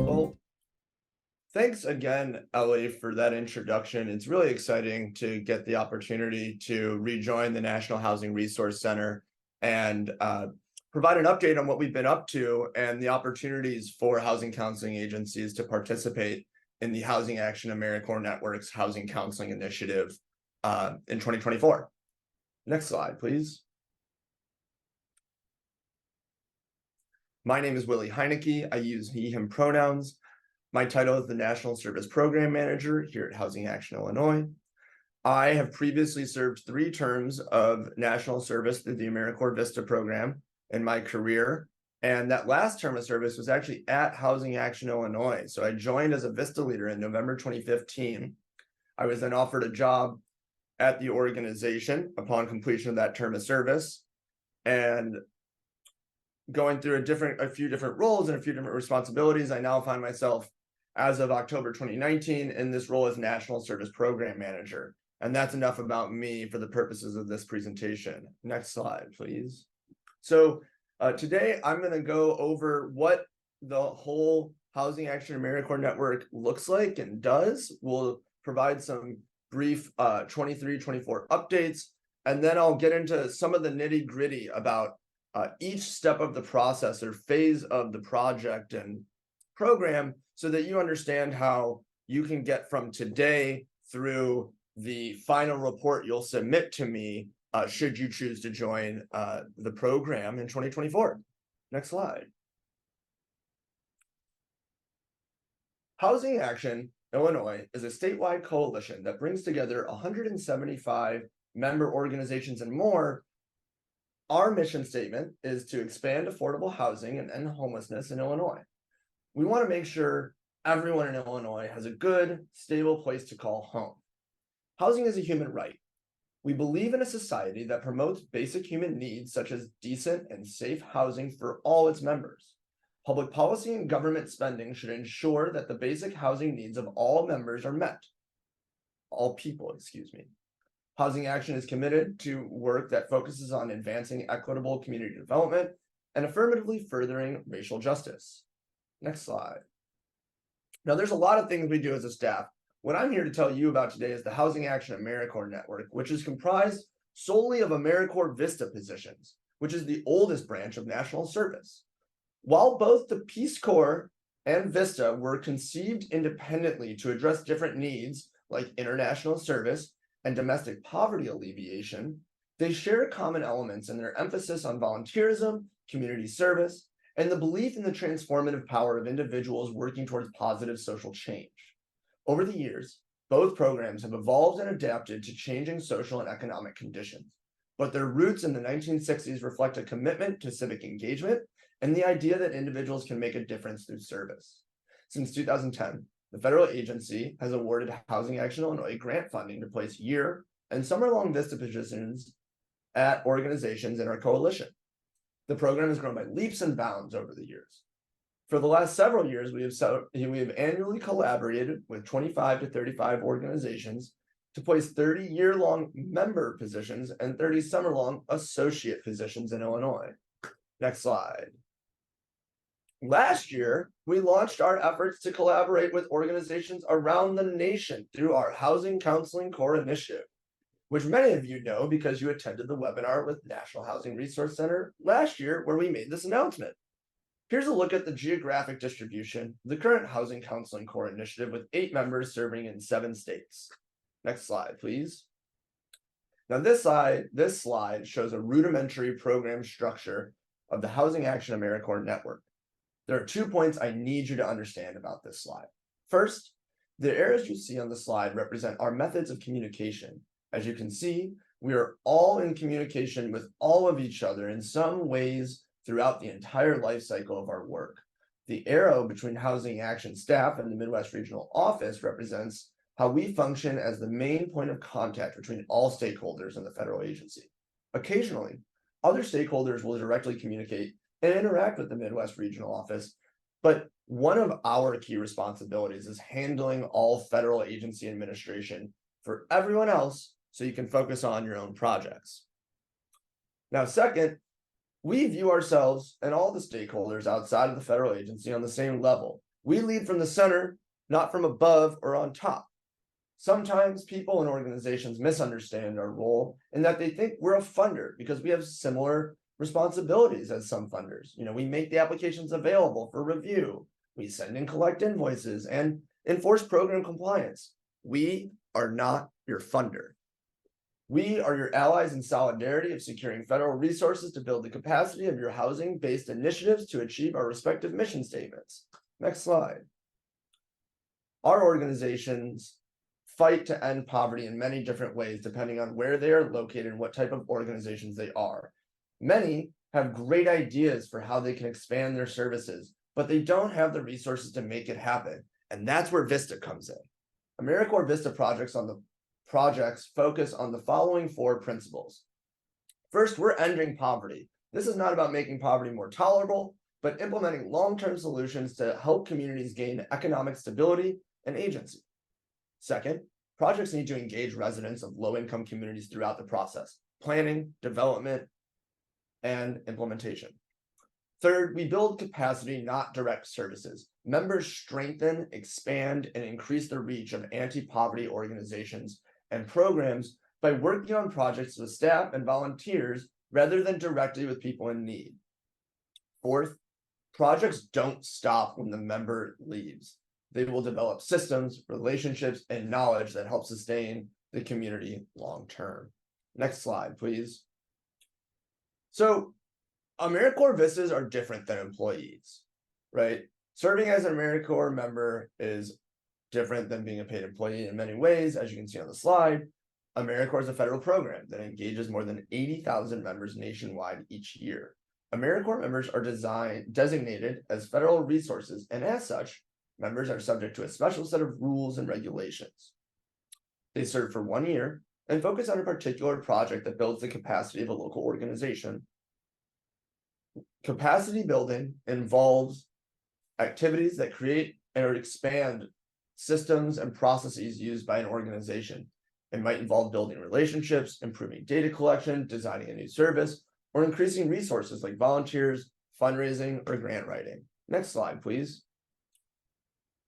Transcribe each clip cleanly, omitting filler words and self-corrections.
Well, thanks again, Ellie, for that introduction. It's really exciting to get the opportunity to rejoin the National Housing Resource Center and provide an update on what we've been up to and the opportunities for housing counseling agencies to participate in the Housing Action AmeriCorps Network's Housing Counseling Initiative in 2024. Next slide, please. My name is Willie Heinecke. I use he, him pronouns. My title is the National Service Program Manager here at Housing Action Illinois. I have previously served 3 terms of national service through the AmeriCorps VISTA program in my career. And that last term of service was actually at Housing Action Illinois. So I joined as a VISTA leader in November 2015. I was then offered a job at the organization upon completion of that term of service. And going through a few different roles and a few different responsibilities, I now find myself, as of October 2019, in this role as National Service Program Manager. And that's enough about me for the purposes of this presentation. Next slide, please. So today I'm going to go over what the whole Housing Action AmeriCorps Network looks like and does. We'll provide some brief 23-24 updates, and then I'll get into some of the nitty-gritty about each step of the process or phase of the project and program so that you understand how you can get from today through the final report you'll submit to me should you choose to join the program in 2024. Next slide. Housing Action Illinois is a statewide coalition that brings together 175 member organizations and more. Our mission statement is to expand affordable housing and end homelessness in Illinois. We want to make sure everyone in Illinois has a good, stable place to call home. Housing is a human right. We believe in a society that promotes basic human needs such as decent and safe housing for all its members. Public policy and government spending should ensure that the basic housing needs of all members are met. All people, excuse me. Housing Action is committed to work that focuses on advancing equitable community development and affirmatively furthering racial justice. Next slide. Now, there's a lot of things we do as a staff. What I'm here to tell you about today is the Housing Action AmeriCorps Network, which is comprised solely of AmeriCorps VISTA positions, which is the oldest branch of national service. While both the Peace Corps and VISTA were conceived independently to address different needs like international service and domestic poverty alleviation, they share common elements in their emphasis on volunteerism, community service, and the belief in the transformative power of individuals working towards positive social change. Over the years, both programs have evolved and adapted to changing social and economic conditions, but their roots in the 1960s reflect a commitment to civic engagement and the idea that individuals can make a difference through service. Since 2010, the federal agency has awarded Housing Action Illinois grant funding to place year and summer-long VISTA positions at organizations in our coalition. The program has grown by leaps and bounds over the years. For the last several years, we have annually collaborated with 25 to 35 organizations to place 30 year-long member positions and 30 summer-long associate positions in Illinois. Next slide. Last year, we launched our efforts to collaborate with organizations around the nation through our Housing Counseling Corps initiative, which many of you know because you attended the webinar with National Housing Resource Center last year where we made this announcement. Here's a look at the geographic distribution of the current Housing Counseling Corps initiative with 8 members serving in 7 states. Next slide, please. Now this slide shows a rudimentary program structure of the Housing Action AmeriCorps Network. There are 2 points I need you to understand about this slide. First, the arrows you see on the slide represent our methods of communication. As you can see, we are all in communication with all of each other in some ways throughout the entire life cycle of our work. The arrow between Housing Action staff and the Midwest Regional Office represents how we function as the main point of contact between all stakeholders in the federal agency. Occasionally, other stakeholders will directly communicate and interact with the Midwest Regional Office, but one of our key responsibilities is handling all federal agency administration for everyone else so you can focus on your own projects. Now, second, we view ourselves and all the stakeholders outside of the federal agency on the same level. We lead from the center, not from above or on top. Sometimes people and organizations misunderstand our role in that they think we're a funder because we have similar responsibilities as some funders. We make the applications available for review. We send and collect invoices and enforce program compliance. We are not your funder. We are your allies in solidarity of securing federal resources to build the capacity of your housing-based initiatives to achieve our respective mission statements. Next slide. Our organizations fight to end poverty in many different ways, depending on where they are located and what type of organizations they are. Many have great ideas for how they can expand their services, but they don't have the resources to make it happen. And that's where VISTA comes in. AmeriCorps VISTA projects focus on the following 4 principles. First, we're ending poverty. This is not about making poverty more tolerable, but implementing long-term solutions to help communities gain economic stability and agency. Second, projects need to engage residents of low-income communities throughout the process, planning, development, and implementation. Third, we build capacity, not direct services. Members strengthen, expand, and increase the reach of anti-poverty organizations and programs by working on projects with staff and volunteers rather than directly with people in need. Fourth, projects don't stop when the member leaves. They will develop systems, relationships, and knowledge that help sustain the community long term. Next slide, please. So AmeriCorps VISTAs are different than employees, right? Serving as an AmeriCorps member is different than being a paid employee in many ways. As you can see on the slide, AmeriCorps is a federal program that engages more than 80,000 members nationwide each year. AmeriCorps members are designated as federal resources, and as such, members are subject to a special set of rules and regulations. They serve for 1 year and focus on a particular project that builds the capacity of a local organization. Capacity building involves activities that create or expand systems and processes used by an organization. It might involve building relationships, improving data collection, designing a new service, or increasing resources like volunteers, fundraising, or grant writing. Next slide, please.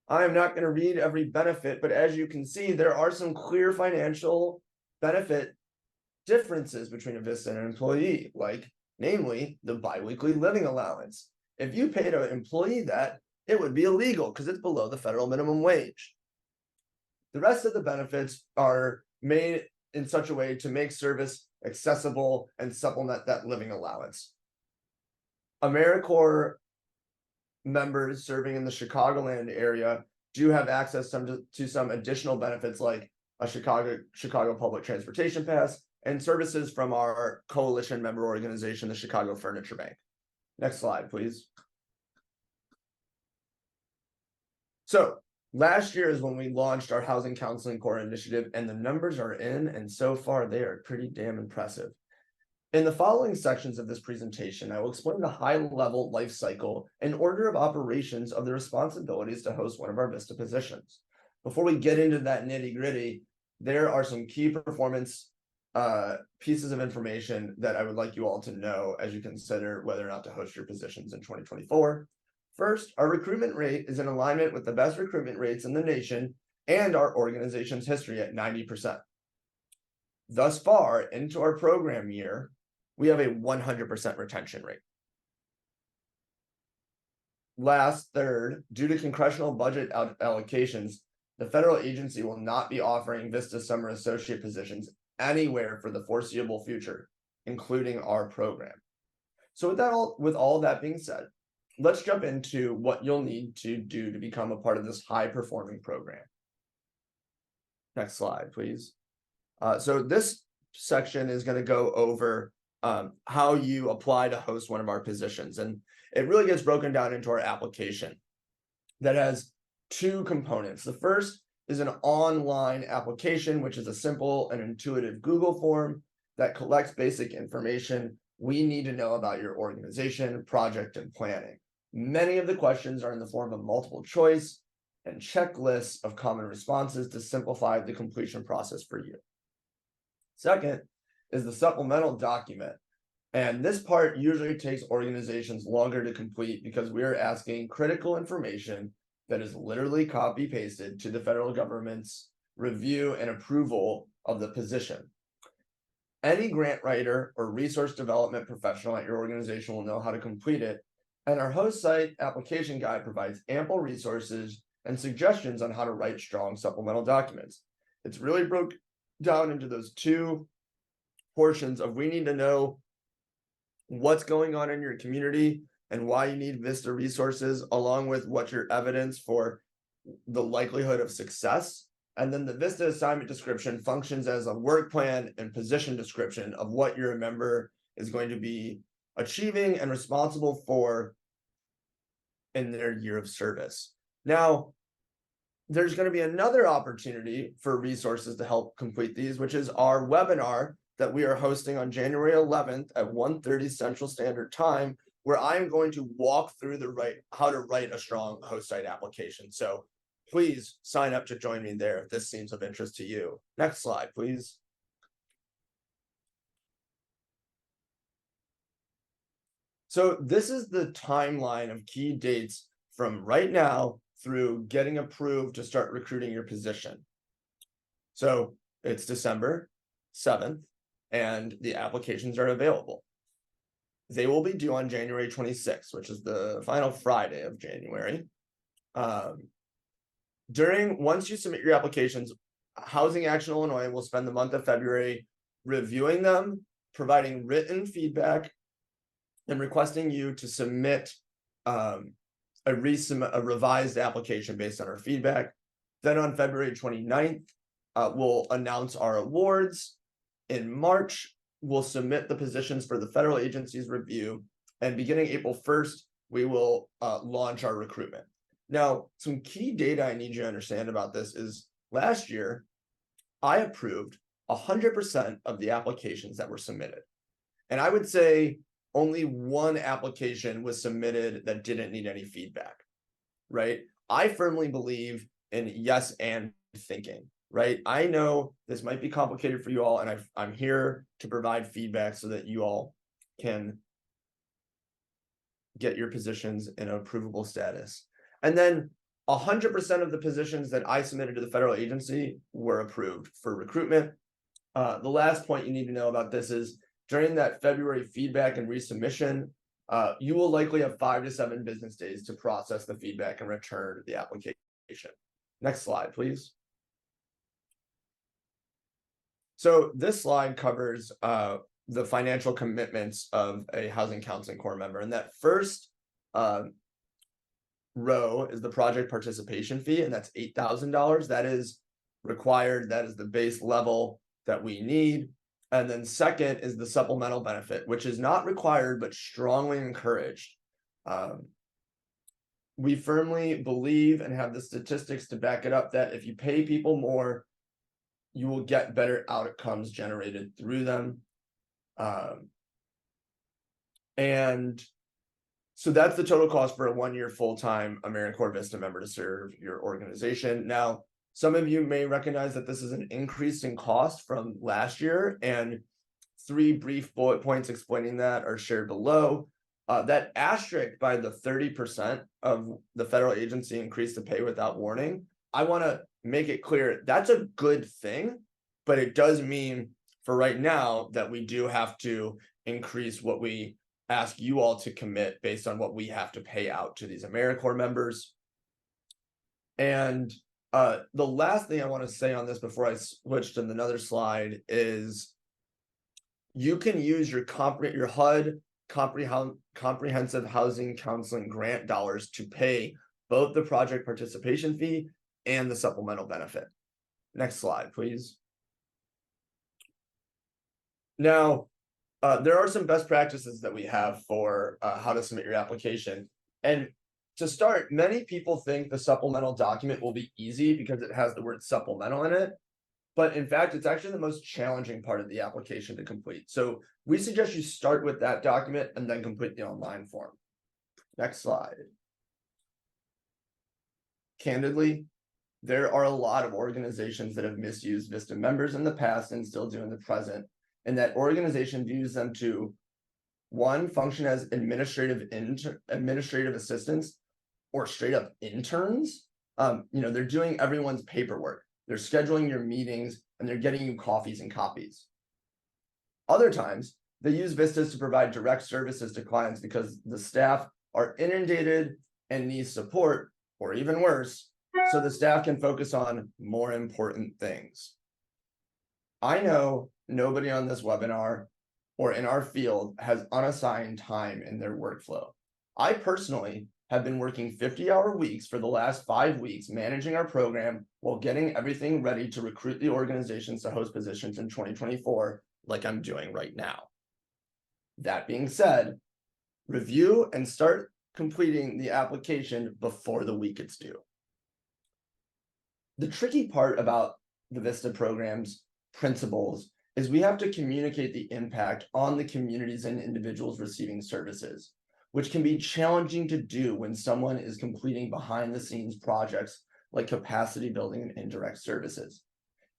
I am not going to read every benefit, but as you can see, there are some clear financial benefit differences between a VISTA and an employee, like namely the biweekly living allowance. If you paid an employee that, it would be illegal because it's below the federal minimum wage. The rest of the benefits are made in such a way to make service accessible and supplement that living allowance. AmeriCorps members serving in the Chicagoland area do have access to some additional benefits like a Chicago public transportation pass and services from our coalition member organization, the Chicago Furniture Bank. Next slide, please. So last year is when we launched our Housing Counseling Corps initiative, and the numbers are in, and so far they are pretty damn impressive. In the following sections of this presentation, I will explain the high-level life cycle and order of operations of the responsibilities to host one of our VISTA positions. Before we get into that nitty-gritty, there are some key performance pieces of information that I would like you all to know as you consider whether or not to host your positions in 2024. First, our recruitment rate is in alignment with the best recruitment rates in the nation and our organization's history at 90%. Thus far into our program year, we have a 100% retention rate. Last, third, due to congressional budget allocations, the federal agency will not be offering VISTA summer associate positions anywhere for the foreseeable future, including our program. So with all that being said, let's jump into what you'll need to do to become a part of this high-performing program. Next slide, please. So this section is going to go over how you apply to host one of our positions. And it really gets broken down into our application that has two components. The first is an online application, which is a simple and intuitive Google form that collects basic information we need to know about your organization, project, and planning. Many of the questions are in the form of multiple choice and checklists of common responses to simplify the completion process for you. Second is the supplemental document. And this part usually takes organizations longer to complete because we are asking critical information that is literally copy pasted to the federal government's review and approval of the position. Any grant writer or resource development professional at your organization will know how to complete it. And our host site application guide provides ample resources and suggestions on how to write strong supplemental documents. It's really broke down into those two portions of we need to know what's going on in your community and why you need VISTA resources, along with what's your evidence for the likelihood of success. And then the VISTA assignment description functions as a work plan and position description of what your member is going to be achieving and responsible for in their year of service. Now, there's going to be another opportunity for resources to help complete these, which is our webinar that we are hosting on January 11th at 1:30 Central Standard Time, where I'm going to walk through how to write a strong host site application. So please sign up to join me there if this seems of interest to you. Next slide, please. So this is the timeline of key dates from right now through getting approved to start recruiting your position. So it's December 7th, and the applications are available. They will be due on January 26th, which is the final Friday of January. Once you submit your applications, Housing Action Illinois will spend the month of February reviewing them, providing written feedback, and requesting you to submit a revised application based on our feedback. Then on February 29th, we'll announce our awards. In March, we'll submit the positions for the federal agency's review. And beginning April 1st, we will launch our recruitment. Now, some key data I need you to understand about this is last year, I approved 100% of the applications that were submitted. And I would say only one application was submitted that didn't need any feedback, right? I firmly believe in yes and thinking, right? I know this might be complicated for you all, and I'm here to provide feedback so that you all can get your positions in an approvable status. And then 100% of the positions that I submitted to the federal agency were approved for recruitment. The last point you need to know about this is during that February feedback and resubmission, you will likely have 5 to 7 business days to process the feedback and return the application. Next slide, please. So this slide covers the financial commitments of a Housing Counseling Corps member. And that first row is the project participation fee, and that's $8,000. That is required. That is the base level that we need. And then second is the supplemental benefit, which is not required, but strongly encouraged. We firmly believe and have the statistics to back it up that if you pay people more, you will get better outcomes generated through them. And so that's the total cost for a 1-year full-time AmeriCorps VISTA member to serve your organization. Now, some of you may recognize that this is an increase in cost from last year, and 3 brief bullet points explaining that are shared below. That asterisk by the 30% of the federal agency increase to pay without warning, I want to make it clear that's a good thing, but it does mean for right now that we do have to increase what we ask you all to commit based on what we have to pay out to these AmeriCorps members. And the last thing I want to say on this before I switch to another slide is you can use your HUD comprehensive housing counseling grant dollars to pay both the project participation fee and the supplemental benefit. Next slide, please. Now, There are some best practices that we have for how to submit your application. And to start, many people think the supplemental document will be easy because it has the word supplemental in it. But in fact, it's actually the most challenging part of the application to complete. So we suggest you start with that document and then complete the online form. Next slide. Candidly, there are a lot of organizations that have misused VISTA members in the past and still do in the present, and that organization views them to, one, function as administrative assistants or straight up interns. They're doing everyone's paperwork. They're scheduling your meetings and they're getting you coffees and copies. Other times, they use Vistas to provide direct services to clients because the staff are inundated and need support, or even worse, so the staff can focus on more important things. I know nobody on this webinar or in our field has unassigned time in their workflow. I personally have been working 50-hour weeks for the last 5 weeks managing our program while getting everything ready to recruit the organizations to host positions in 2024, like I'm doing right now. That being said, review and start completing the application before the week it's due. The tricky part about the VISTA program's principles is we have to communicate the impact on the communities and individuals receiving services, which can be challenging to do when someone is completing behind-the-scenes projects like capacity building and indirect services.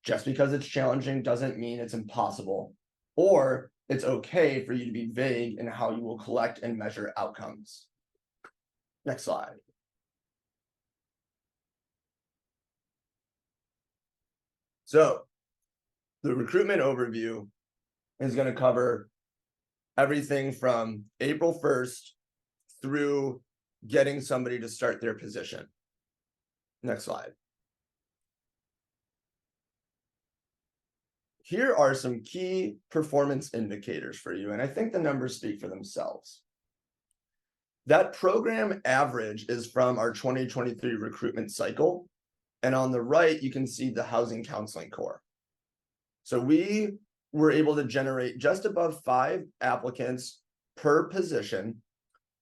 Just because it's challenging doesn't mean it's impossible, or it's okay for you to be vague in how you will collect and measure outcomes. Next slide. So the recruitment overview is going to cover everything from April 1st through getting somebody to start their position. Next slide. Here are some key performance indicators for you, and I think the numbers speak for themselves. That program average is from our 2023 recruitment cycle, and on the right, you can see the Housing Counseling Corps. So we were able to generate just above 5 applicants per position,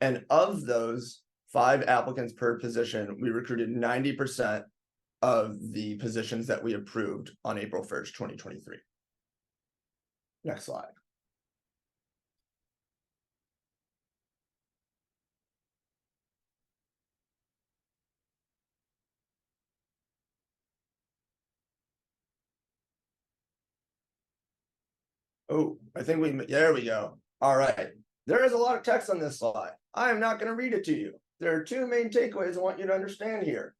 and of those 5 applicants per position, we recruited 90% of the positions that we approved on April 1st, 2023. Next slide. Oh, there we go. All right. There is a lot of text on this slide. I am not going to read it to you. There are 2 main takeaways I want you to understand here.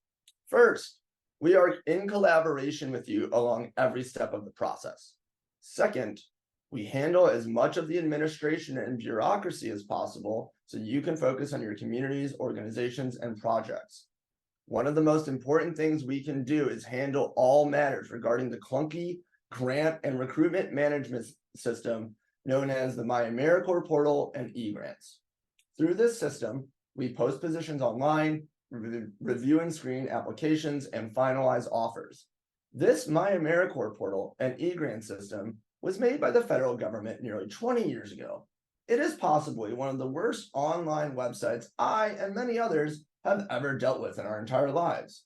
First, we are in collaboration with you along every step of the process. Second, we handle as much of the administration and bureaucracy as possible so you can focus on your communities, organizations, and projects. One of the most important things we can do is handle all matters regarding the clunky grant and recruitment management system known as the AmeriCorps portal and eGrants. Through this system, we post positions online, review and screen applications, and finalize offers. This AmeriCorps portal and eGrant system was made by the federal government nearly 20 years ago. It is possibly one of the worst online websites I and many others have ever dealt with in our entire lives.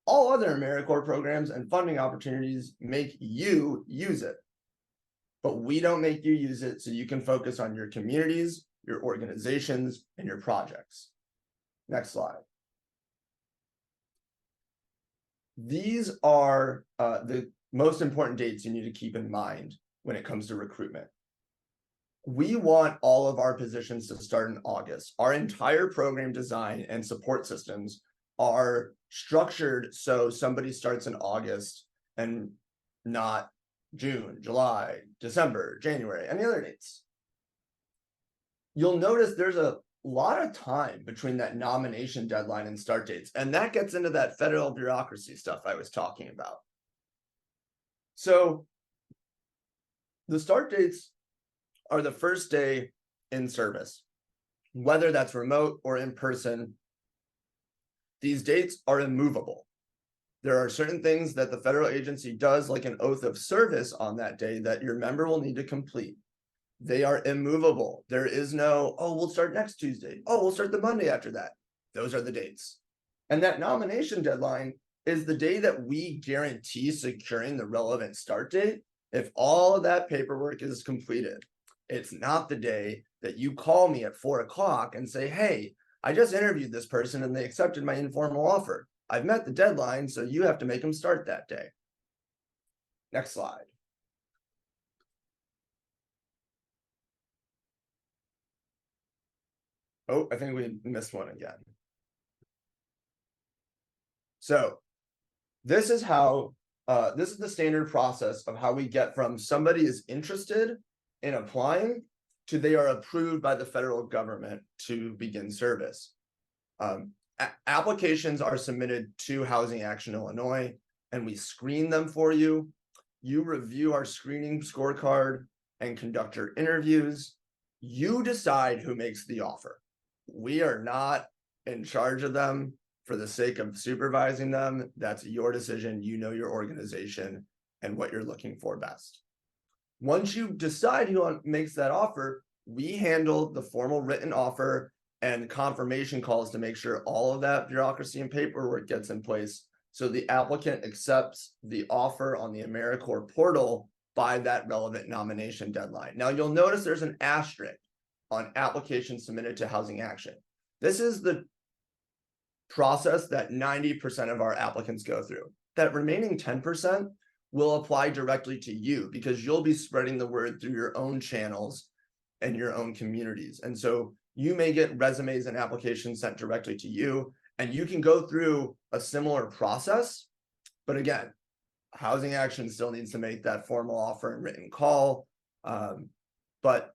All other AmeriCorps programs and funding opportunities make you use it, but we don't make you use it so you can focus on your communities, your organizations, and your projects. Next slide. These are the most important dates you need to keep in mind when it comes to recruitment. We want all of our positions to start in August. Our entire program design and support systems are structured so somebody starts in August and not June, July, December, January, any other dates. You'll notice there's a lot of time between that nomination deadline and start dates, and that gets into that federal bureaucracy stuff I was talking about. So the start dates are the first day in service, whether that's remote or in person. These dates are immovable. There are certain things that the federal agency does, like an oath of service on that day, that your member will need to complete. They are immovable. There is no, oh, we'll start next Tuesday. Oh, we'll start the Monday after that. Those are the dates. And that nomination deadline is the day that we guarantee securing the relevant start date if all of that paperwork is completed. It's not the day that you call me at 4 o'clock and say, hey, I just interviewed this person and they accepted my informal offer. I've met the deadline, so you have to make them start that day. Next slide. Oh, I think we missed one again. So this is how, this is the standard process of how we get from somebody is interested in applying to they are approved by the federal government to begin service. Applications are submitted to Housing Action Illinois, and we screen them for you. You review our screening scorecard and conduct your interviews. You decide who makes the offer. We are not in charge of them for the sake of supervising them. That's your decision. You know your organization and what you're looking for best. Once you decide who makes that offer, we handle the formal written offer and confirmation calls to make sure all of that bureaucracy and paperwork gets in place so the applicant accepts the offer on the AmeriCorps portal by that relevant nomination deadline. Now, you'll notice there's an asterisk on applications submitted to Housing Action. This is the process that 90% of our applicants go through. That remaining 10% will apply directly to you because you'll be spreading the word through your own channels and your own communities. And so you may get resumes and applications sent directly to you, and you can go through a similar process. But again, Housing Action still needs to make that formal offer and written call. But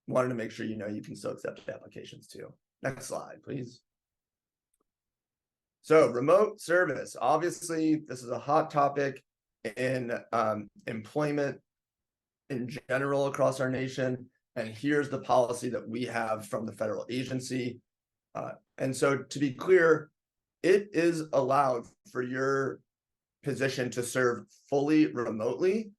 wanted to make sure you know you can still accept applications too. Next slide, please. So remote service, obviously, this is a hot topic in employment in general across our nation. And here's the policy that we have from the federal agency. And so to be clear, it is allowed for your position to serve fully remotely,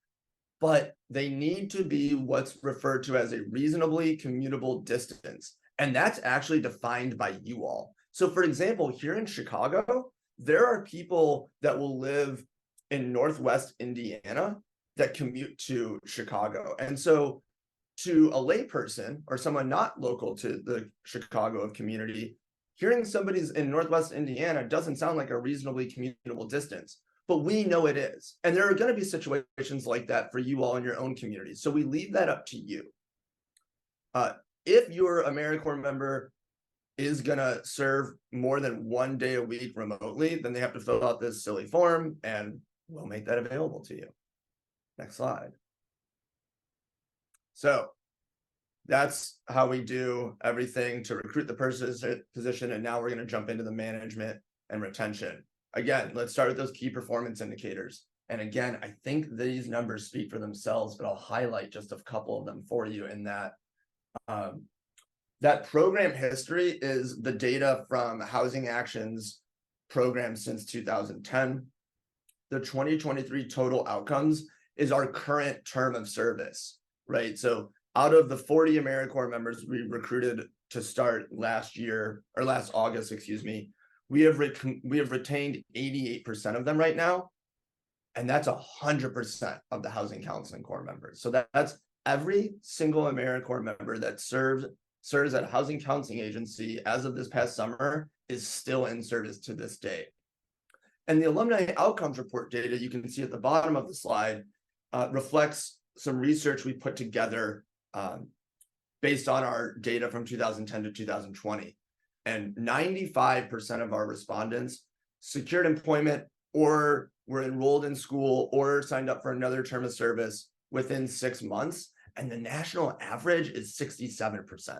but they need to be what's referred to as a reasonably commutable distance. And that's actually defined by you all. So for example, here in Chicago, there are people that will live in Northwest Indiana that commute to Chicago. And so to a layperson or someone not local to the Chicago community, hearing somebody's in Northwest Indiana doesn't sound like a reasonably commutable distance, but we know it is. And there are going to be situations like that for you all in your own community. So we leave that up to you. If your AmeriCorps member is going to serve more than 1 day a week remotely, then they have to fill out this silly form and we'll make that available to you. Next slide. So that's how we do everything to recruit the position. And now we're going to jump into the management and retention. Again, let's start with those key performance indicators. And again, I think these numbers speak for themselves, but I'll highlight just a couple of them for you in that. That program history is the data from Housing Action's program since 2010. The 2023 total outcomes is our current term of service, right? So out of the 40 AmeriCorps members we recruited to start last August, excuse me, we have retained 88% of them right now. And that's 100% of the Housing Counseling Corps members. So that's every single AmeriCorps member that serves at a housing counseling agency as of this past summer is still in service to this day. And the alumni outcomes report data you can see at the bottom of the slide reflects some research we put together based on our data from 2010 to 2020. And 95% of our respondents secured employment or were enrolled in school or signed up for another term of service within 6 months. And the national average is 67%.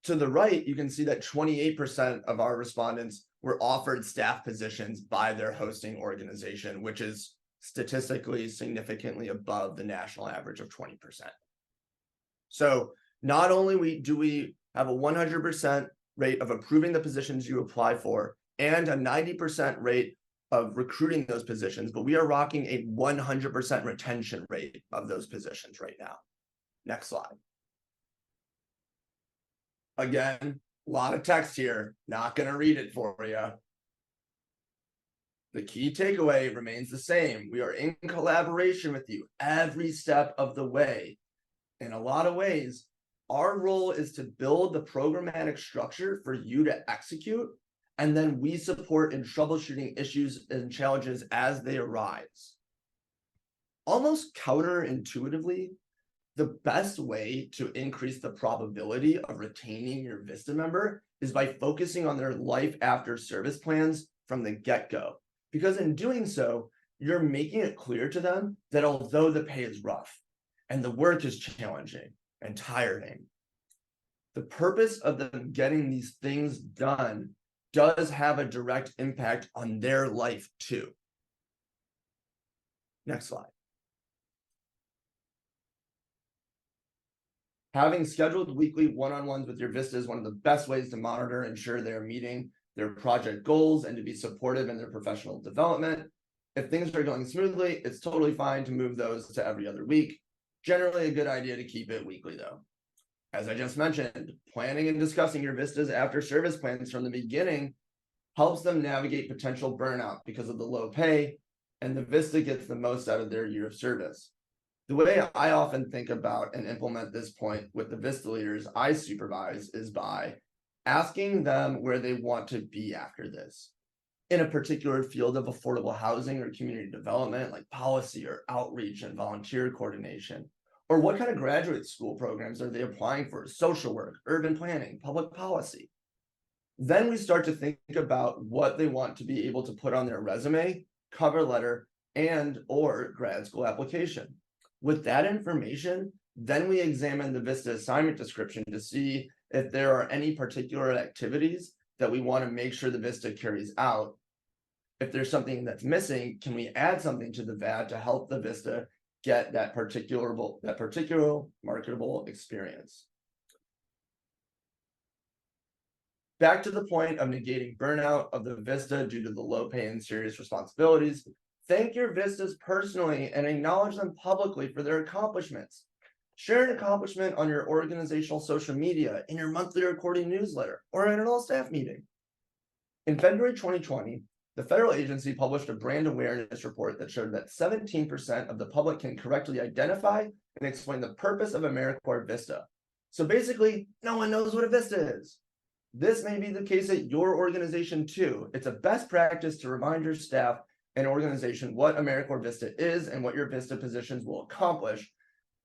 To the right, you can see that 28% of our respondents were offered staff positions by their hosting organization, which is statistically significantly above the national average of 20%. So not only do we have a 100% rate of approving the positions you apply for and a 90% rate of recruiting those positions, but we are rocking a 100% retention rate of those positions right now. Next slide. Again, a lot of text here, not going to read it for you. The key takeaway remains the same. We are in collaboration with you every step of the way. In a lot of ways, our role is to build the programmatic structure for you to execute, and then we support in troubleshooting issues and challenges as they arise. Almost counterintuitively, the best way to increase the probability of retaining your VISTA member is by focusing on their life after service plans from the get-go. Because in doing so, you're making it clear to them that although the pay is rough and the work is challenging and tiring, the purpose of them getting these things done does have a direct impact on their life too. Next slide. Having scheduled weekly one-on-ones with your VISTA is one of the best ways to monitor and ensure they're meeting their project goals and to be supportive in their professional development. If things are going smoothly, it's totally fine to move those to every other week. Generally a good idea to keep it weekly though. As I just mentioned, planning and discussing your VISTA's after service plans from the beginning helps them navigate potential burnout because of the low pay, and the VISTA gets the most out of their year of service. The way I often think about and implement this point with the VISTA leaders I supervise is by asking them where they want to be after this in a particular field of affordable housing or community development, like policy or outreach and volunteer coordination, or what kind of graduate school programs are they applying for, social work, urban planning, public policy. Then we start to think about what they want to be able to put on their resume, cover letter, and or grad school application. With that information, then we examine the VISTA assignment description to see if there are any particular activities that we want to make sure the VISTA carries out. If there's something that's missing, can we add something to the VAD to help the VISTA get that particular marketable experience? Back to the point of negating burnout of the VISTA due to the low pay and serious responsibilities, thank your VISTAs personally and acknowledge them publicly for their accomplishments. Share an accomplishment on your organizational social media, in your monthly recording newsletter, or in an all-staff meeting. In February 2020, the federal agency published a brand awareness report that showed that 17% of the public can correctly identify and explain the purpose of AmeriCorps VISTA. So basically, no one knows what a VISTA is. This may be the case at your organization too. It's a best practice to remind your staff and organization what AmeriCorps VISTA is and what your VISTA positions will accomplish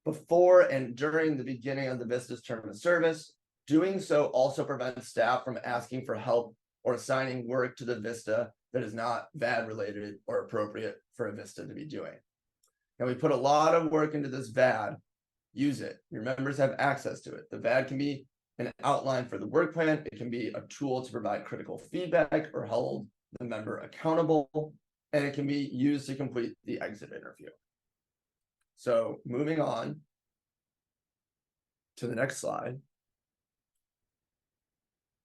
before and during the beginning of the VISTA's term of service. Doing so also prevents staff from asking for help or assigning work to the VISTA that is not VAD related or appropriate for a VISTA to be doing. Now, we put a lot of work into this VAD. Use it. Your members have access to it. The VAD can be an outline for the work plan. It can be a tool to provide critical feedback or hold the member accountable, and it can be used to complete the exit interview. So moving on to the next slide.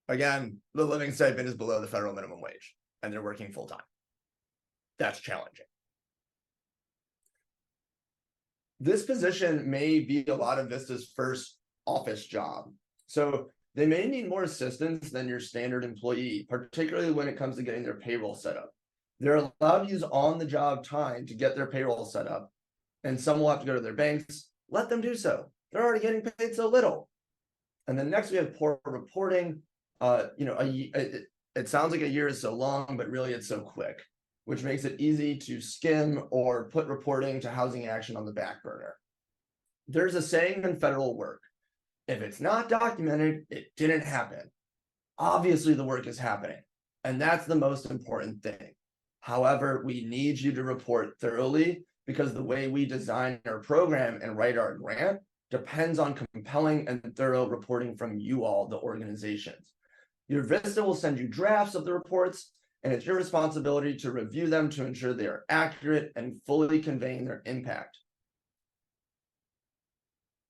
Again, the living stipend is below the federal minimum wage, and they're working full time. That's challenging. This position may be a lot of VISTA's first office job. So they may need more assistance than your standard employee, particularly when it comes to getting their payroll set up. They're allowed to use on-the-job time to get their payroll set up, and some will have to go to their banks. Let them do so. They're already getting paid so little. And then next we have poor reporting. It sounds like a year is so long, but really it's so quick, which makes it easy to skim or put reporting to housing action on the back burner. There's a saying in federal work: if it's not documented, it didn't happen. Obviously, the work is happening, and that's the most important thing. However, we need you to report thoroughly, because the way we design our program and write our grant depends on compelling and thorough reporting from you all, the organizations. Your VISTA will send you drafts of the reports, and it's your responsibility to review them to ensure they are accurate and fully conveying their impact.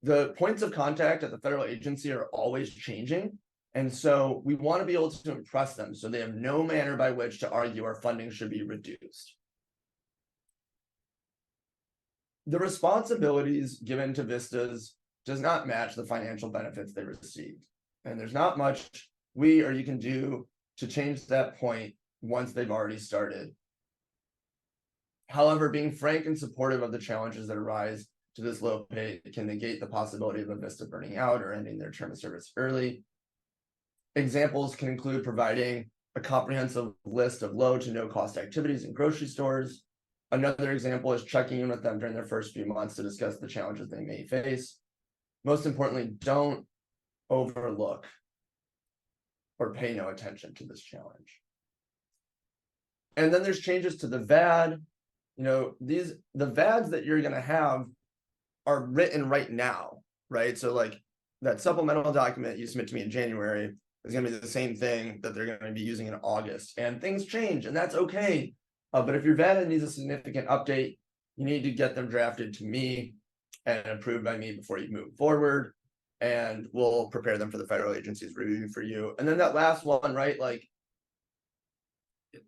The points of contact at the federal agency are always changing, And so we want to be able to impress them so they have no manner by which to argue our funding should be reduced. The responsibilities given to Vistas does not match the financial benefits they received. And there's not much we or you can do to change that point once they've already started. However, being frank and supportive of the challenges that arise to this low pay can negate the possibility of a Vista burning out or ending their term of service early. Examples can include providing a comprehensive list of low to no cost activities in grocery stores. Another example is checking in with them during their first few months to discuss the challenges they may face. Most importantly, don't overlook or pay no attention to this challenge. And then there's changes to the VAD. You know, the VADs that you're going to have are written right now, right? So like that supplemental document you submit to me in January is going to be the same thing that they're going to be using in August, and things change, and that's okay. But if your VAD needs a significant update, you need to get them drafted to me and approved by me before you move forward, and we'll prepare them for the federal agency's review for you. And then that last one, right? Like,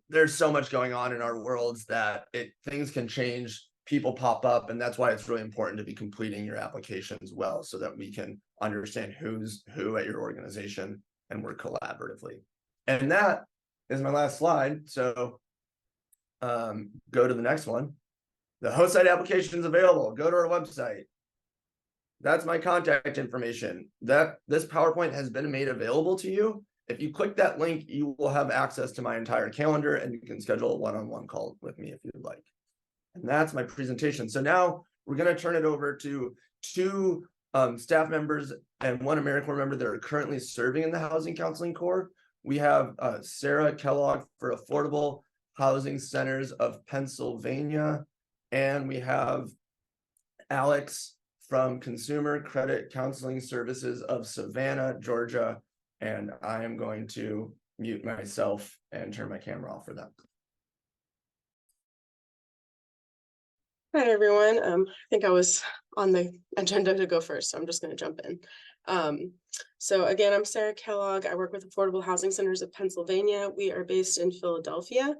there's so much going on in our worlds that things can change, people pop up, and that's why it's really important to be completing your applications well so that we can understand who's who at your organization and work collaboratively. And that is my last slide. So go to the next one. The host site application is available. Go to our website. That's my contact information. This PowerPoint has been made available to you. If you click that link, you will have access to my entire calendar, and you can schedule a one-on-one call with me if you'd like. And that's my presentation. So now we're going to turn it over to two staff members and one AmeriCorps member that are currently serving in the Housing Counseling Corps. We have Sarah Kellogg for Affordable Housing Centers of Pennsylvania, and we have Alex from Consumer Credit Counseling Services of Savannah, Georgia. And I am going to mute myself and turn my camera off for them. Hi, everyone. I think I was on the agenda to go first, so I'm just going to jump in. So again, I'm Sarah Kellogg. I work with Affordable Housing Centers of Pennsylvania. We are based in Philadelphia,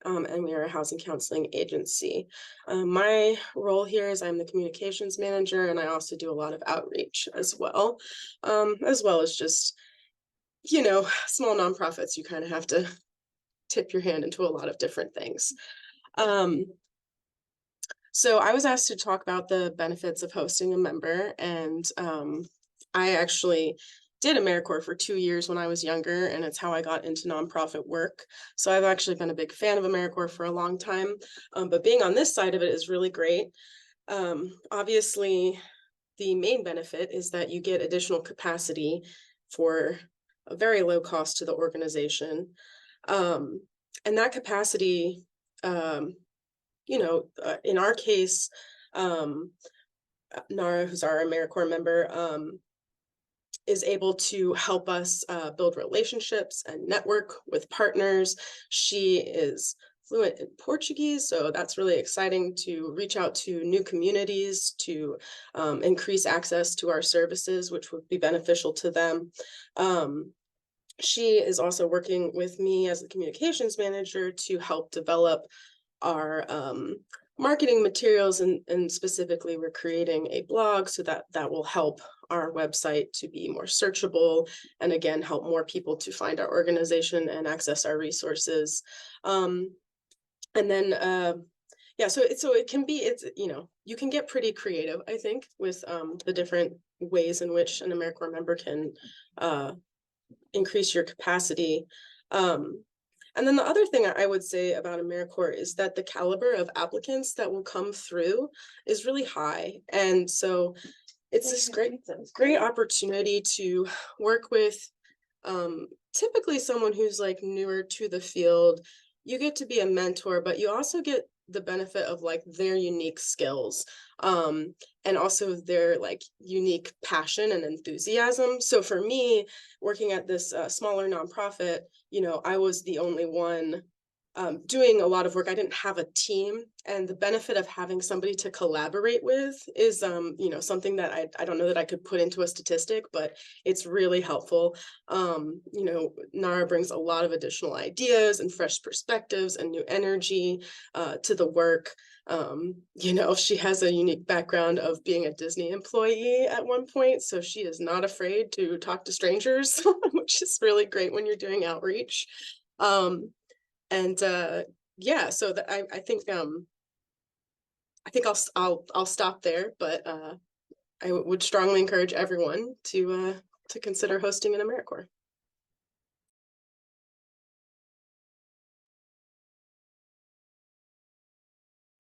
and we are a housing counseling agency. My role here is I'm the communications manager, and I also do a lot of outreach as well as just, you know, small nonprofits. You kind of have to tip your hand into a lot of different things. So I was asked to talk about the benefits of hosting a member, and I actually did AmeriCorps for 2 years when I was younger, and it's how I got into nonprofit work. So I've actually been a big fan of AmeriCorps for a long time, but being on this side of it is really great. Obviously, the main benefit is that you get additional capacity for a very low cost to the organization. And that capacity, you know, in our case, Nara, who's our AmeriCorps member, is able to help us build relationships and network with partners. She is fluent in Portuguese, so that's really exciting to reach out to new communities to increase access to our services, which would be beneficial to them. She is also working with me as the communications manager to help develop our marketing materials, and specifically we're creating a blog so that will help our website to be more searchable, and again help more people to find our organization and access our resources. And then yeah, so it can be, it's, you know, you can get pretty creative, I think, with the different ways in which an AmeriCorps member can increase your capacity. And then the other thing I would say about AmeriCorps is that the caliber of applicants that will come through is really high. And so it's this great opportunity to work with typically someone who's like newer to the field. You get to be a mentor, but you also get the benefit of like their unique skills and also their like unique passion and enthusiasm. So for me, working at this smaller nonprofit, you know, I was the only one doing a lot of work. I didn't have a team, and the benefit of having somebody to collaborate with is, something that I don't know that I could put into a statistic, but it's really helpful. Nara brings a lot of additional ideas and fresh perspectives and new energy to the work. She has a unique background of being a Disney employee at one point, so she is not afraid to talk to strangers, which is really great when you're doing outreach. Um, and yeah, so that I think I'll stop there, but would strongly encourage everyone to consider hosting an AmeriCorps.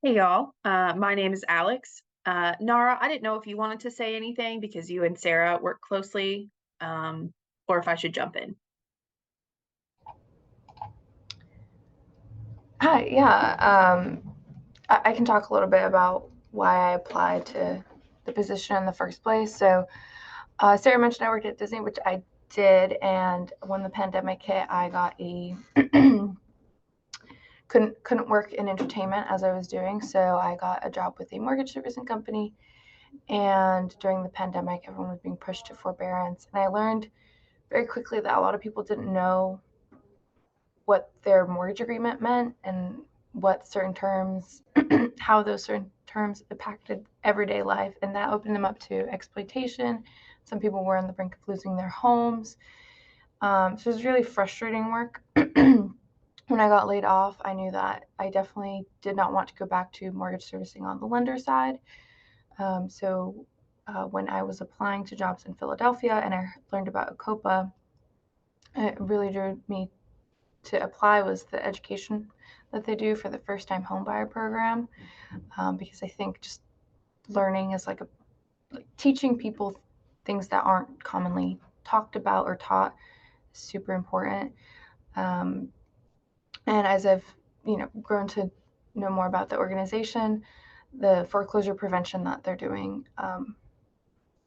Hey y'all, my name is Alex. Nara, I didn't know if you wanted to say anything because you and Sarah work closely, or if I should jump in. Hi, yeah. I can talk a little bit about why I applied to the position in the first place. So, Sarah mentioned I worked at Disney, which I did, and when the pandemic hit, I got a couldn't work in entertainment as I was doing, so I got a job with a mortgage servicing company. And during the pandemic, everyone was being pushed to forbearance, and I learned very quickly that a lot of people didn't know what their mortgage agreement meant and what certain terms, how those certain terms impacted everyday life. And that opened them up to exploitation. Some people were on the brink of losing their homes. So it was really frustrating work. When I got laid off, I knew that I definitely did not want to go back to mortgage servicing on the lender side. When I was applying to jobs in Philadelphia and I learned about ACOPA, it really drew me to apply was the education that they do for the first time homebuyer program, because I think just learning is like teaching people things that aren't commonly talked about or taught is super important. And as I've grown to know more about the organization, the foreclosure prevention that they're doing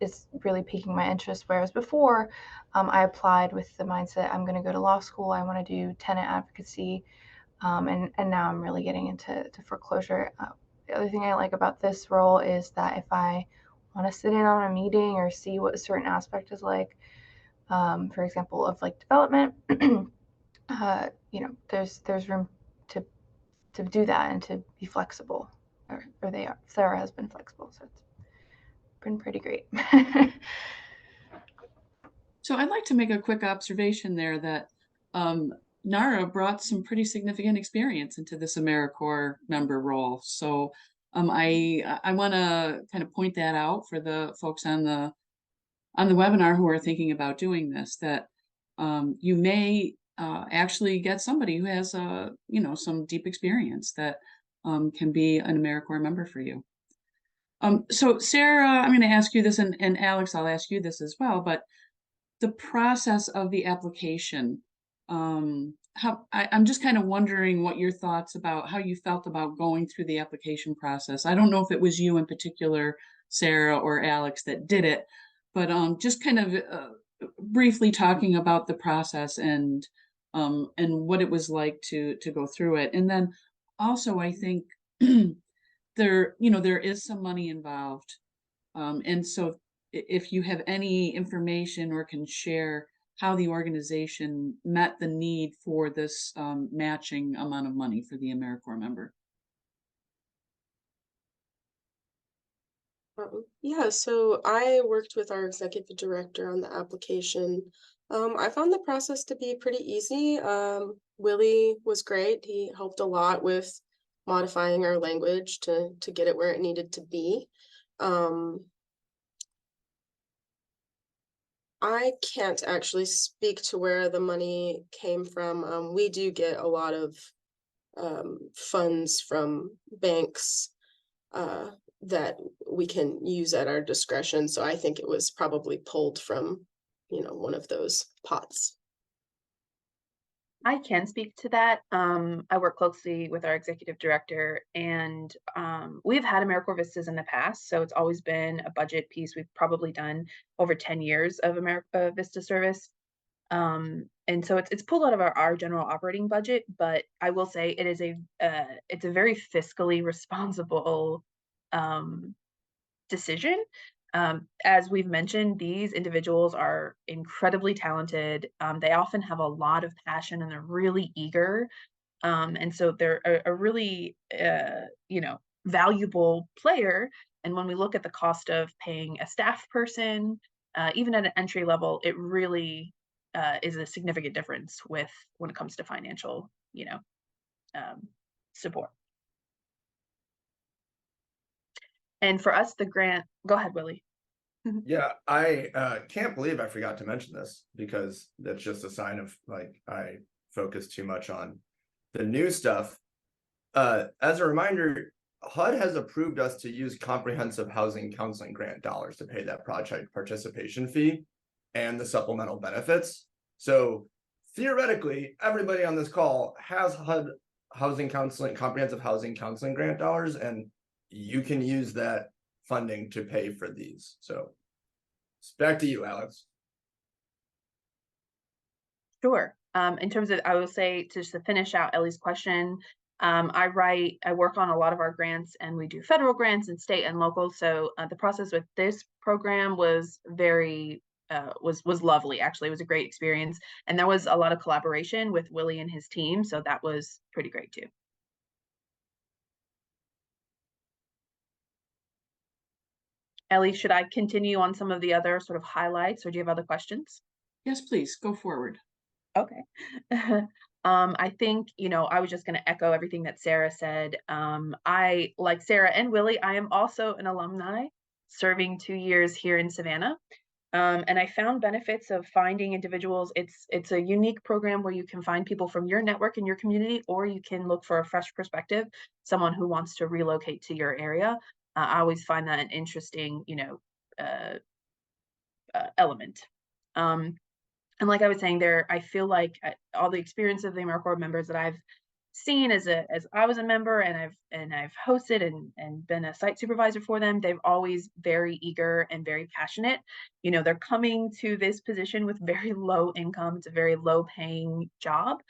is really piquing my interest. Whereas before, I applied with the mindset I'm going to go to law school, I want to do tenant advocacy, and now I'm really getting into foreclosure. The other thing I like about this role is that if I want to sit in on a meeting or see what a certain aspect is like, for example, of like development, there's room to do that and to be flexible, or they are. Sarah has been flexible, so it's been pretty great. So I'd like to make a quick observation there that Nara brought some pretty significant experience into this AmeriCorps member role. So I want to kind of point that out for the folks on the webinar who are thinking about doing this, that you may actually get somebody who has some deep experience that can be an AmeriCorps member for you. So Sarah, I'm going to ask you this, and Alex, I'll ask you this as well, but the process of the application, I'm just kind of wondering what your thoughts about how you felt about going through the application process. I don't know if it was you in particular, Sarah or Alex, that did it, but just kind of briefly talking about the process and what it was like to go through it. And then also, I think there is some money involved, and so if you have any information or can share how the organization met the need for this matching amount of money for the AmeriCorps member. Yeah, so I worked with our executive director on the application. I found the process to be pretty easy. Willie was great. He helped a lot with modifying our language to get it where it needed to be. I can't actually speak to where the money came from. We do get a lot of funds from banks that we can use at our discretion. So I think it was probably pulled from, one of those pots. I can speak to that. I work closely with our executive director, and we've had AmeriCorps Vistas in the past, so it's always been a budget piece. We've probably done over 10 years of America Vista service. And so it's pulled out of our general operating budget, but I will say it is it's a very fiscally responsible decision. As we've mentioned, these individuals are incredibly talented. They often have a lot of passion and they're really eager. And so they're a really, valuable player. And when we look at the cost of paying a staff person, even at an entry level, it really is a significant difference when it comes to financial, um, support. And for us, the grant, go ahead, Willie. Yeah, I can't believe I forgot to mention this because that's just a sign of like I focus too much on the new stuff. As a reminder, HUD has approved us to use comprehensive housing counseling grant dollars to pay that project participation fee and the supplemental benefits. So theoretically, everybody on this call has HUD housing counseling, comprehensive housing counseling grant dollars, and you can use that funding to pay for these. So it's back to you, Alex. Sure. In terms of, I will say, just to finish out Ellie's question, I work on a lot of our grants, and we do federal grants and state and local. So the process with this program was very was lovely. Actually, it was a great experience, and there was a lot of collaboration with Willie and his team. So that was pretty great too. Ellie, should I continue on some of the other sort of highlights, or do you have other questions? Yes, please go forward. Okay. I think, I was just going to echo everything that Sarah said. I, like Sarah and Willie, I am also an alumni serving 2 years here in Savannah. And I found benefits of finding individuals. It's a unique program where you can find people from your network in your community, or you can look for a fresh perspective, someone who wants to relocate to your area. I always find that an interesting, element. And like I was saying there, I feel like all the experience of the AmeriCorps members that I've seen as I was a member, and I've hosted and been a site supervisor for them, they've always very eager and very passionate. They're coming to this position with very low income. It's a very low paying job.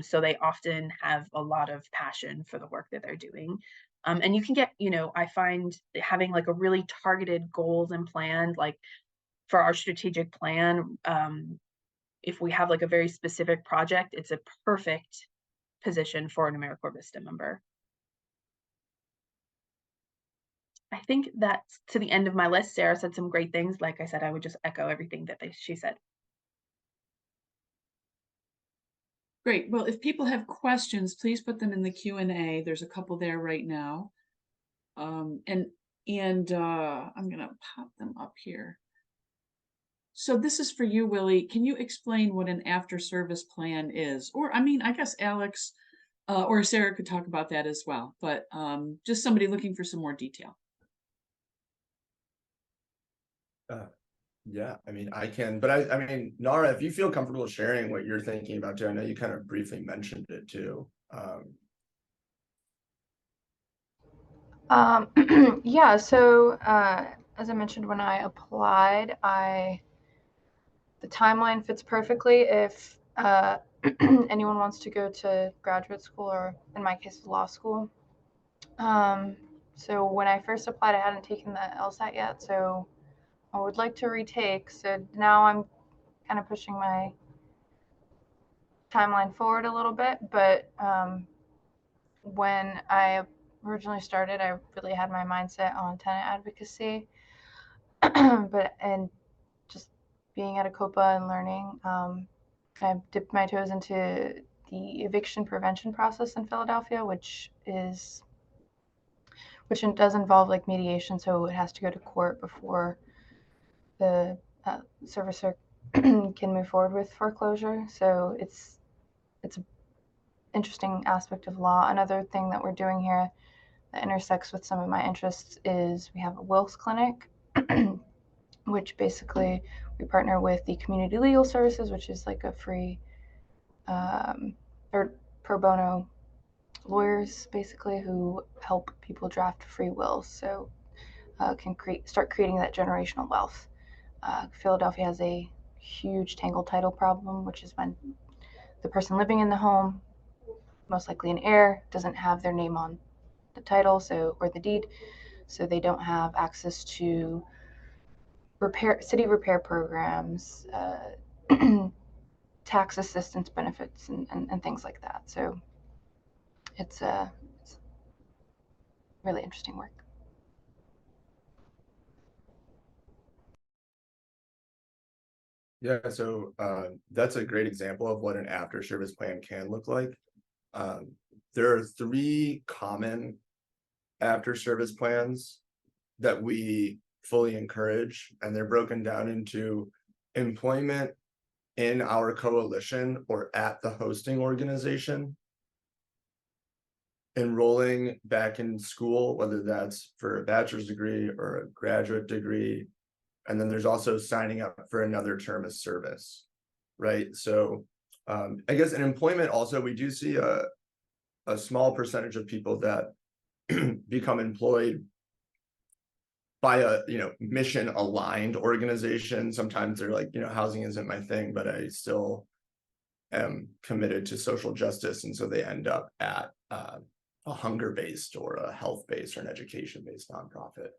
So they often have a lot of passion for the work that they're doing. And you can get, I find having like a really targeted goals and plan, like for our strategic plan, if we have like a very specific project, it's a perfect position for an AmeriCorps Vista member. I think that's to the end of my list. Sarah said some great things. Like I said, I would just echo everything that she said. Great. Well, if people have questions, please put them in the Q&A. There's a couple there right now. And I'm going to pop them up here. So this is for you, Willie. Can you explain what an after-service plan is? Or, I guess Alex or Sarah could talk about that as well, but just somebody looking for some more detail. Yeah, I can, but I Nara, if you feel comfortable sharing what you're thinking about too, I know you kind of briefly mentioned it too. Yeah, so as I mentioned, when I applied, the timeline fits perfectly if anyone wants to go to graduate school, or in my case, law school. So when I first applied, I hadn't taken the LSAT yet, so I would like to retake. So now I'm kind of pushing my timeline forward a little bit, but when I originally started, I really had my mindset on tenant advocacy, and just being at a COPA and learning. I've dipped my toes into the eviction prevention process in Philadelphia, which does involve like mediation, so it has to go to court before the servicer can move forward with foreclosure. So it's an interesting aspect of law. Another thing that we're doing here that intersects with some of my interests is we have a wills clinic, which basically we partner with the community legal services, which is like a free or pro bono lawyers basically who help people draft free wills, so can start creating that generational wealth. Philadelphia has a huge tangle title problem, which is when the person living in the home, most likely an heir, doesn't have their name on the title, or the deed, so they don't have access to city repair programs, tax assistance benefits, and things like that. So it's really interesting work. Yeah, so that's a great example of what an after service plan can look like. There are 3 common after service plans that we fully encourage, and they're broken down into employment in our coalition or at the hosting organization, enrolling back in school, whether that's for a bachelor's degree or a graduate degree, and then there's also signing up for another term of service, right? So I guess in employment also, we do see a small percentage of people that become employed by a mission aligned organization. Sometimes they're like, housing isn't my thing, but I still am committed to social justice, and so they end up at a hunger-based or a health-based or an education-based nonprofit.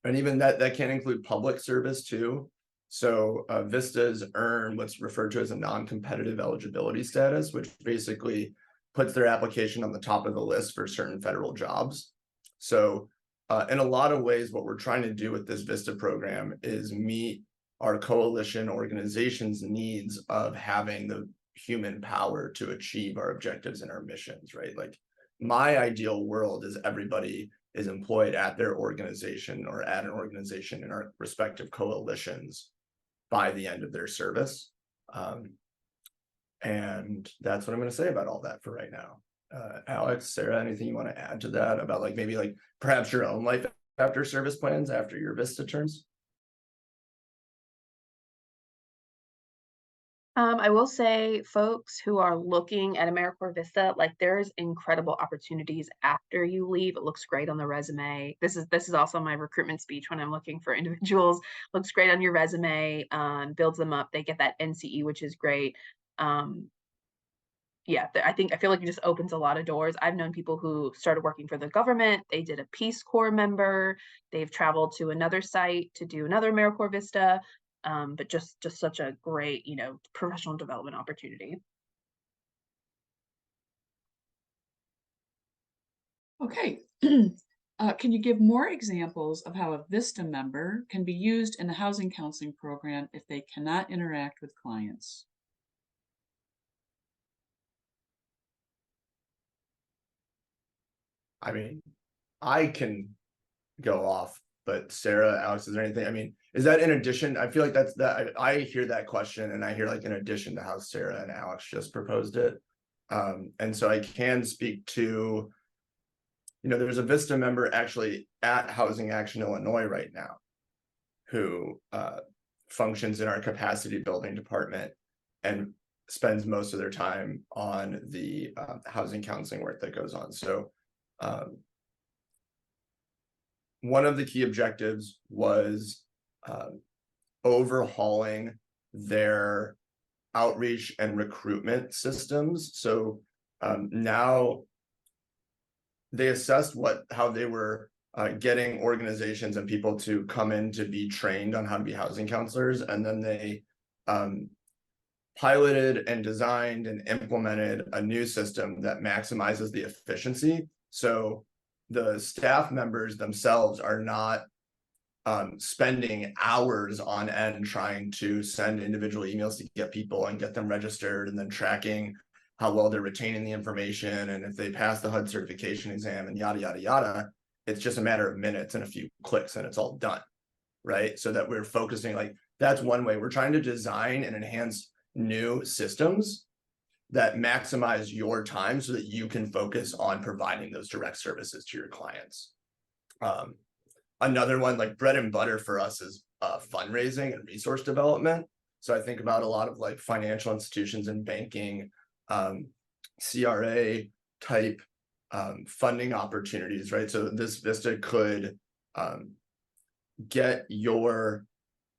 And even that can include public service too. So Vistas earn what's referred to as a non-competitive eligibility status, which basically puts their application on the top of the list for certain federal jobs. So in a lot of ways, what we're trying to do with this VISTA program is meet our coalition organizations' needs of having the human power to achieve our objectives and our missions, right? Like, my ideal world is everybody is employed at their organization or at an organization in our respective coalitions by the end of their service. And that's what I'm going to say about all that for right now. Alex, Sarah, anything you want to add to that about maybe perhaps your own life after service plans after your VISTA terms? I will say, folks who are looking at AmeriCorps Vista, there's incredible opportunities after you leave. It looks great on the resume. This is also my recruitment speech when I'm looking for individuals. Looks great on your resume, builds them up. They get that NCE, which is great. Yeah, I feel like it just opens a lot of doors. I've known people who started working for the government. They did a Peace Corps member. They've traveled to another site to do another AmeriCorps Vista. But just such a great, professional development opportunity. Okay. Can you give more examples of how a VISTA member can be used in the housing counseling program if they cannot interact with clients? I mean, I can go off, but Sarah, Alex, is there anything? I mean, is that in addition? I feel like that's that. I hear that question, and I hear in addition to how Sarah and Alex just proposed it. And so I can speak to, there's a VISTA member actually at Housing Action Illinois right now who functions in our capacity building department and spends most of their time on the housing counseling work that goes on. So one of the key objectives was overhauling their outreach and recruitment systems. So now they assessed how they were getting organizations and people to come in to be trained on how to be housing counselors, and then they piloted and designed and implemented a new system that maximizes the efficiency. So the staff members themselves are not spending hours on end trying to send individual emails to get people and get them registered, and then tracking how well they're retaining the information and if they pass the HUD certification exam and yada, yada, yada. It's just a matter of minutes and a few clicks and it's all done, right? So that we're focusing, that's one way. We're trying to design and enhance new systems that maximize your time so that you can focus on providing those direct services to your clients. Another one, bread and butter for us, is fundraising and resource development. So I think about a lot of financial institutions and banking, CRA type funding opportunities, right? So this VISTA could get your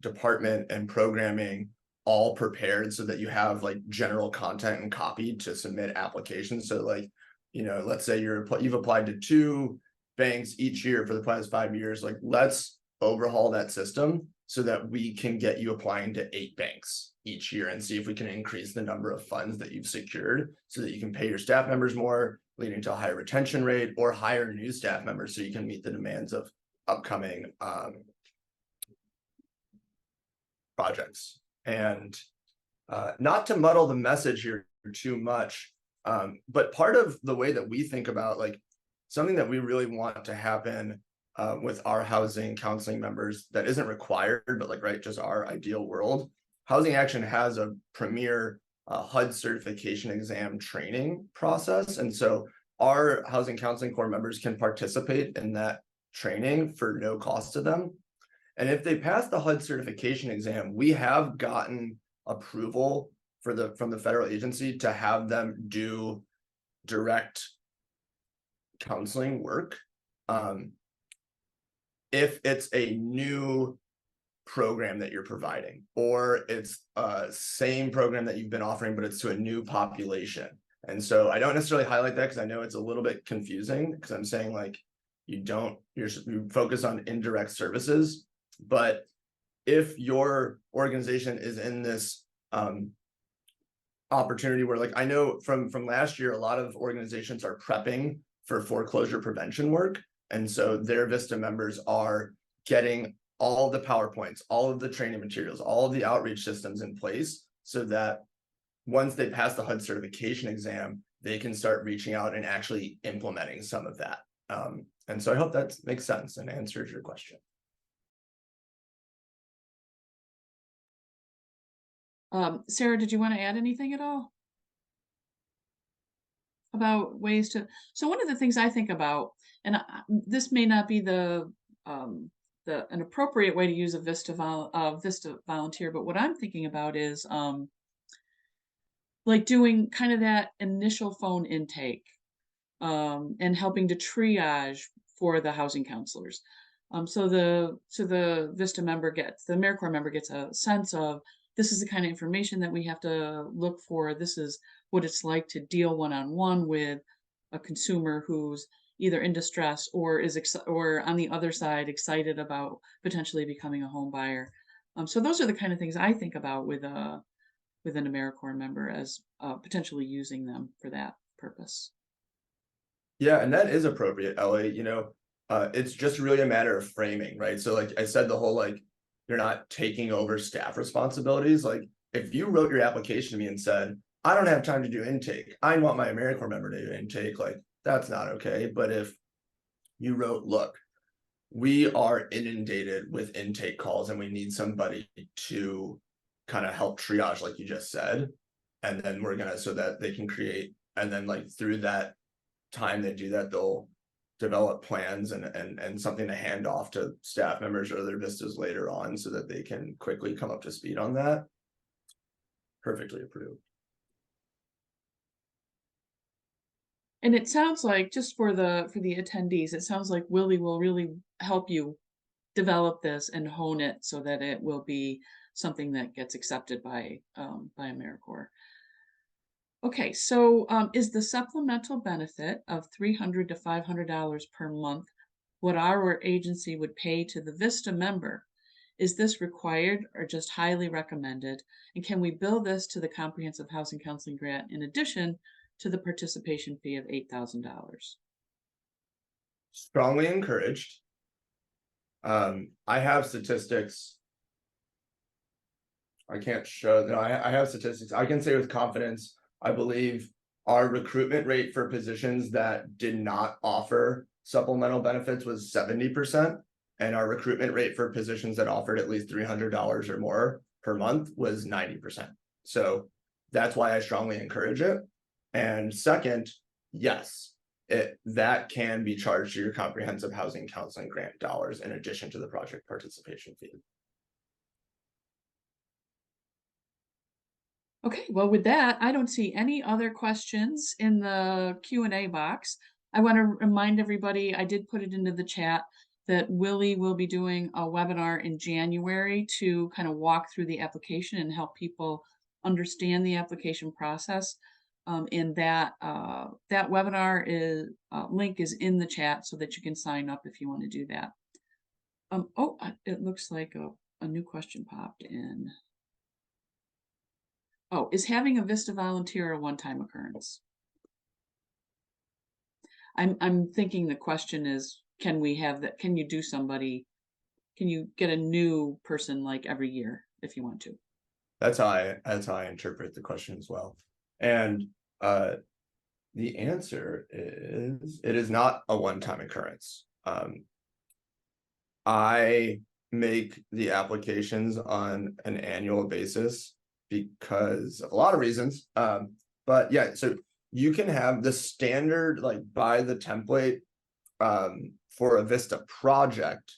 department and programming all prepared so that you have like general content and copy to submit applications. So like, you know, let's say you've applied to 2 banks each year for the past 5 years, like let's overhaul that system so that we can get you applying to 8 banks each year and see if we can increase the number of funds that you've secured so that you can pay your staff members more, leading to a higher retention rate, or hire new staff members so you can meet the demands of upcoming projects. And not to muddle the message here too much, but part of the way that we think about like something that we really want to happen with our housing counseling members that isn't required, but like, right, just our ideal world. Housing Action has a premier HUD certification exam training process. And so our Housing Counseling Corps members can participate in that training for no cost to them. And if they pass the HUD certification exam, we have gotten approval from the federal agency to have them do direct counseling work. If it's a new program that you're providing, or it's same program that you've been offering, but it's to a new population. And so I don't necessarily highlight that because I know it's a little bit confusing, because I'm saying like you focus on indirect services. But if your organization is in this opportunity where, like, I know from last year, a lot of organizations are prepping for foreclosure prevention work. And so their VISTA members are getting all the PowerPoints, all of the training materials, all of the outreach systems in place so that once they pass the HUD certification exam, they can start reaching out and actually implementing some of that. And so I hope that makes sense and answers your question. Sarah, did you want to add anything at all about ways to? So one of the things I think about, and this may not be an appropriate way to use a VISTA volunteer, but what I'm thinking about is like doing kind of that initial phone intake and helping to triage for the housing counselors. So the VISTA member gets, the AmeriCorps member gets a sense of, this is the kind of information that we have to look for. This is what it's like to deal one-on-one with a consumer who's either in distress or or on the other side excited about potentially becoming a home buyer. So those are the kind of things I think about with an AmeriCorps member as potentially using them for that purpose. Yeah, and that is appropriate, Ellie. You know, it's just really a matter of framing, right? So like I said, the whole like, you're not taking over staff responsibilities. Like if you wrote your application to me and said, I don't have time to do intake, I want my AmeriCorps member to do intake, like that's not okay. But if you wrote, look, we are inundated with intake calls and we need somebody to kind of help triage, like you just said, and then we're gonna, so that they can create, and then like through that time they do that, they'll develop plans and something to hand off to staff members or their vistas later on so that they can quickly come up to speed on that. Perfectly approved. And it sounds like, just for the attendees, it sounds like Willie will really help you develop this and hone it so that it will be something that gets accepted by AmeriCorps. Okay, so is the supplemental benefit of $300 to $500 per month what our agency would pay to the VISTA member? Is this required or just highly recommended? And can we bill this to the Comprehensive Housing Counseling Grant in addition to the participation fee of $8,000? Strongly encouraged. I have statistics. I can't show, no, I have statistics. I can say with confidence, I believe our recruitment rate for positions that did not offer supplemental benefits was 70%. And our recruitment rate for positions that offered at least $300 or more per month was 90%. So that's why I strongly encourage it. And second, yes, that can be charged to your Comprehensive Housing Counseling Grant dollars in addition to the project participation fee. Okay, well, with that, I don't see any other questions in the Q&A box. I want to remind everybody, I did put it into the chat, that Willie will be doing a webinar in January to kind of walk through the application and help people understand the application process. And that webinar is link is in the chat so that you can sign up if you want to do that. It looks like a new question popped in. Oh, is having a Vista volunteer a one-time occurrence? I'm thinking the question is, can we have that? Can you do somebody? Can you get a new person like every year if you want to? That's how I interpret the question as well. And the answer is it is not a one-time occurrence. I make the applications on an annual basis because of a lot of reasons. But yeah, so you can have the standard, like by the template for a Vista project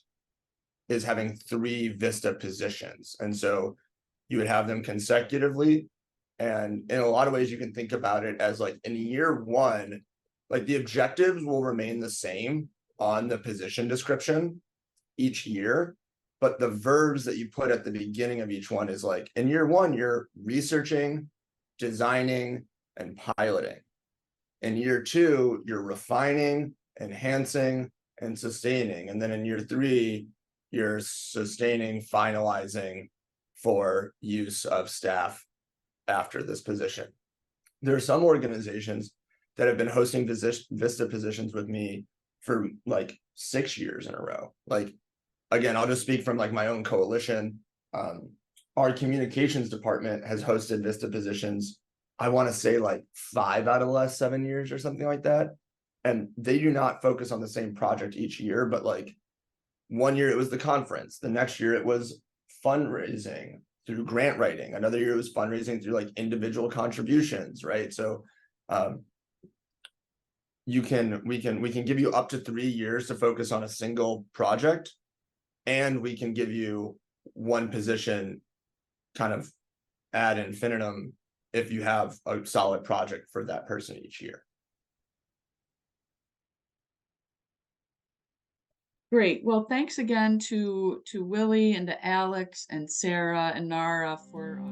is having 3 Vista positions. And so you would have them consecutively. And in a lot of ways, you can think about it as like in year 1, like the objectives will remain the same on the position description each year, but the verbs that you put at the beginning of each one is like in year 1, you're researching, designing, and piloting. In year 2, you're refining, enhancing, and sustaining. And then in year 3, you're sustaining, finalizing for use of staff after this position. There are some organizations that have been hosting Vista positions with me for like 6 years in a row. Like, again, I'll just speak from like my own coalition. Our communications department has hosted Vista positions, I want to say like 5 out of the last 7 years or something like that. And they do not focus on the same project each year, but like one year it was the conference, the next year it was fundraising through grant writing, another year it was fundraising through like individual contributions, right? So we can give you up to 3 years to focus on a single project, and we can give you one position kind of ad infinitum if you have a solid project for that person each year. Great. Well, thanks again to Willie and to Alex and Sarah and Nara for